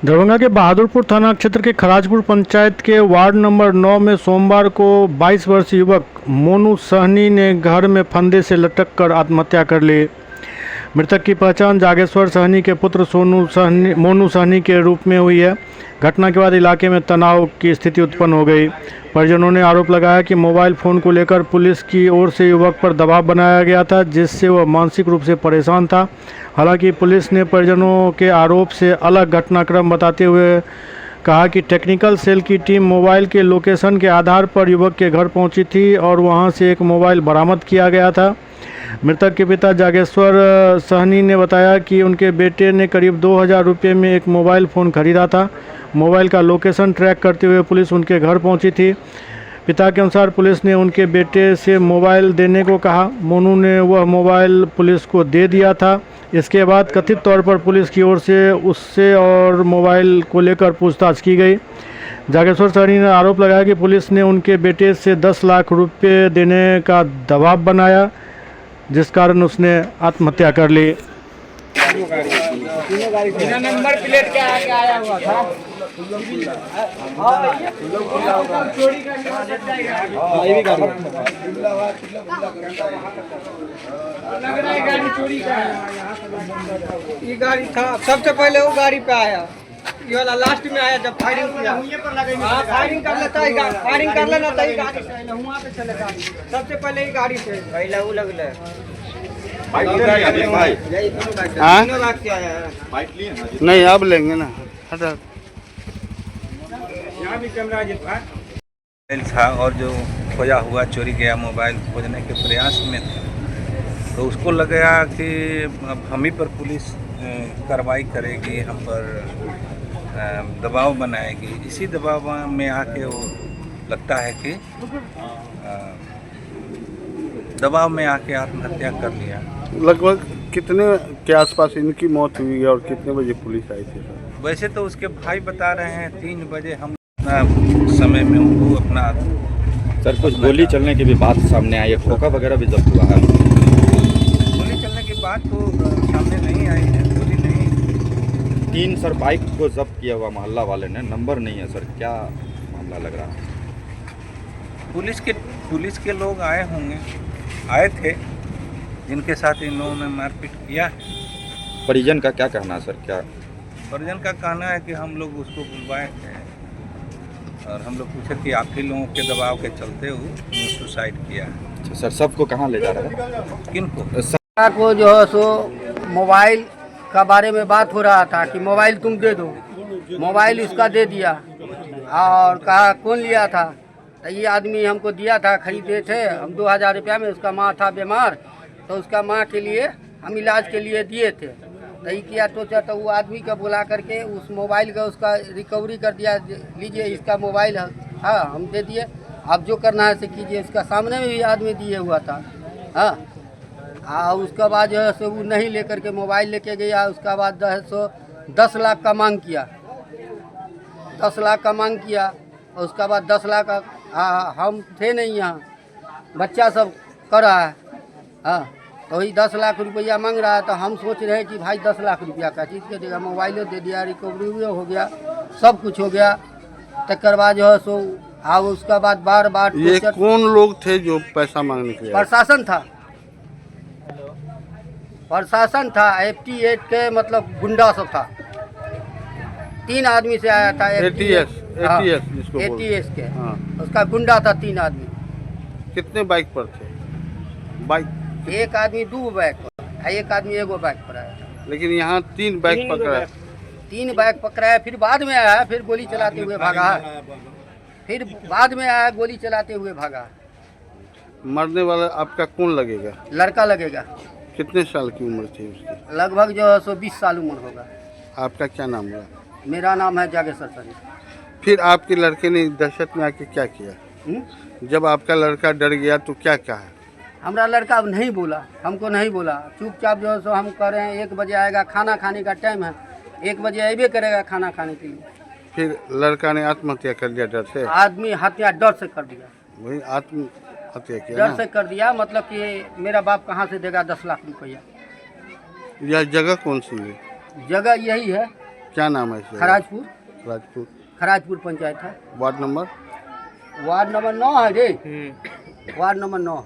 दरभंगा के बहादुरपुर थाना क्षेत्र के खराजपुर पंचायत के वार्ड नंबर 9 में सोमवार को 22 वर्षीय युवक मोनू सहनी ने घर में फंदे से लटक कर आत्महत्या कर ली। मृतक की पहचान जागेश्वर सहनी के पुत्र मोनू सहनी के रूप में हुई है। घटना के बाद इलाके में तनाव की स्थिति उत्पन्न हो गई। परिजनों ने आरोप लगाया कि मोबाइल फ़ोन को लेकर पुलिस की ओर से युवक पर दबाव बनाया गया था, जिससे वह मानसिक रूप से परेशान था। हालांकि पुलिस ने परिजनों के आरोप से अलग घटनाक्रम बताते हुए कहा कि टेक्निकल सेल की टीम मोबाइल के लोकेशन के आधार पर युवक के घर पहुंची थी और वहां से एक मोबाइल बरामद किया गया था। मृतक के पिता जागेश्वर सहनी ने बताया कि उनके बेटे ने करीब 2000 रुपये में एक मोबाइल फ़ोन खरीदा था। मोबाइल का लोकेशन ट्रैक करते हुए पुलिस उनके घर पहुंची थी। पिता के अनुसार पुलिस ने उनके बेटे से मोबाइल देने को कहा। मोनू ने वह मोबाइल पुलिस को दे दिया था। इसके बाद कथित तौर पर पुलिस की ओर से उससे और मोबाइल को लेकर पूछताछ की गई। जागेश्वर सहनी ने आरोप लगाया कि पुलिस ने उनके बेटे से 10 लाख रुपये देने का दबाव बनाया, जिस कारण उसने आत्महत्या कर ली। नंबर प्लेट के आगे आया हुआ था। गाड़ी चोरी का ये गाड़ी था। सबसे पहले वो गाड़ी पे आया, ये वाला लास्ट में आया जब फायरिंग किया। फायरिंग कर लेता है, फायरिंग कर लेना था गाड़ी से वहाँ पे चले गाड़ी। सबसे पहले ही गाड़ी पे पहले वो लगले नहीं अब लेंगे ना। हटा यहाँ भी कैमरा था और जो खोया हुआ चोरी गया मोबाइल खोजने के प्रयास में था, तो उसको लगा कि अब हम ही पर पुलिस कार्रवाई करेगी, हम पर दबाव बनाएगी। इसी दबाव में आके वो लगता है कि दबाव में आके आत्महत्या कर लिया। लगभग कितने के आसपास इनकी मौत हुई है और कितने बजे पुलिस आई थी? वैसे तो उसके भाई बता रहे हैं 3 बजे। हम अपना समय में उनको अपना सर कुछ गोली चलने की भी बात सामने आई है, खोखा वगैरह भी जब्त हुआ है। गोली चलने की बात तो सामने नहीं आई है, गोली नहीं। 3 सर बाइक को जब्त किया हुआ मोहल्ला वाले ने, नंबर नहीं है सर, क्या मामला लग रहा है? पुलिस के लोग आए थे जिनके साथ इन लोगों ने मारपीट किया। परिजन का क्या कहना है सर? क्या परिजन का कहना है कि हम लोग उसको बुलवाए थे और हम लोग पूछे कि आप ही लोगों के दबाव के चलते वो सुसाइड किया। अच्छा सर, सबको कहाँ ले जा रहा है? किनको? को जो है सो मोबाइल का बारे में बात हो रहा था कि मोबाइल तुम दे दो। मोबाइल उसका दे दिया और कहा कौन लिया था, तो ये आदमी हमको दिया था, खरीदे थे हम 2000 रुपया में। उसका माँ था बीमार, तो उसका माँ के लिए हम इलाज के लिए दिए थे। तो ये किया तो वो आदमी का बुला करके उस मोबाइल का उसका रिकवरी कर दिया, लीजिए इसका मोबाइल है, हाँ हम दे दिए, आप जो करना है से कीजिए। उसका सामने में भी आदमी दिए हुआ था, हाँ। उसके बाद जो है सो वो नहीं लेकर के मोबाइल लेके गया। उसका बाद जो है सो 10 लाख का मांग किया, 10 लाख का मांग किया। उसके बाद 10 लाख हम थे नहीं यहाँ, बच्चा सब कर रहा है, हाँ। तो वही 10 लाख रुपया मांग रहा है। तो हम सोच रहे हैं कि भाई 10 लाख रुपया का चीज़ के देगा, मोबाइल दे दिया, रिकवरी भी हो गया, सब कुछ हो गया। तकर बाद जो है सो उसका बाद बार ये कौन लोग थे जो पैसा मांगने के? प्रशासन था 88 के, मतलब गुंडा सब था। 3 आदमी से आया था। ATS के, हाँ। उसका गुंडा था 3 आदमी। कितने बाइक पर थे? बाइक एक आदमी 2 बाइक पर, एक आदमी 1 बाइक पर आया था। लेकिन यहाँ 3 बाइक पकड़ा। 3 बाइक पकड़ाया, फिर बाद में आया, फिर गोली चलाते हुए भागा। फिर बाद में आया, गोली चलाते हुए भागा। मरने वाला आपका कौन लगेगा? लड़का लगेगा। कितने साल की उम्र थी उसकी? लगभग जो है सो 20 साल उम्र होगा। आपका क्या नाम है? मेरा नाम है जागेश्वर सहनी। फिर आपके लड़के ने दहशत में आके क्या किया? जब आपका लड़का डर गया तो क्या कहा? हमारा लड़का अब नहीं बोला, हमको नहीं बोला, चुपचाप जो है सो हम कह रहे हैं 1 बजे आएगा, खाना खाने का टाइम है, 1 बजे आएबे करेगा खाना खाने के लिए। फिर लड़का ने आत्महत्या कर लिया डर से? आदमी हत्या डर से कर दिया। वही आत्महत्या किया डर से कर दिया, मतलब कि मेरा बाप कहाँ से देगा 10 लाख रुपया। यह जगह कौन सी है? जगह यही है। क्या नाम है इसका? खराजपुर, राजपूत। खराजपुर पंचायत है। Ward number? वार्ड नंबर 9 है रे, वार्ड नंबर 9।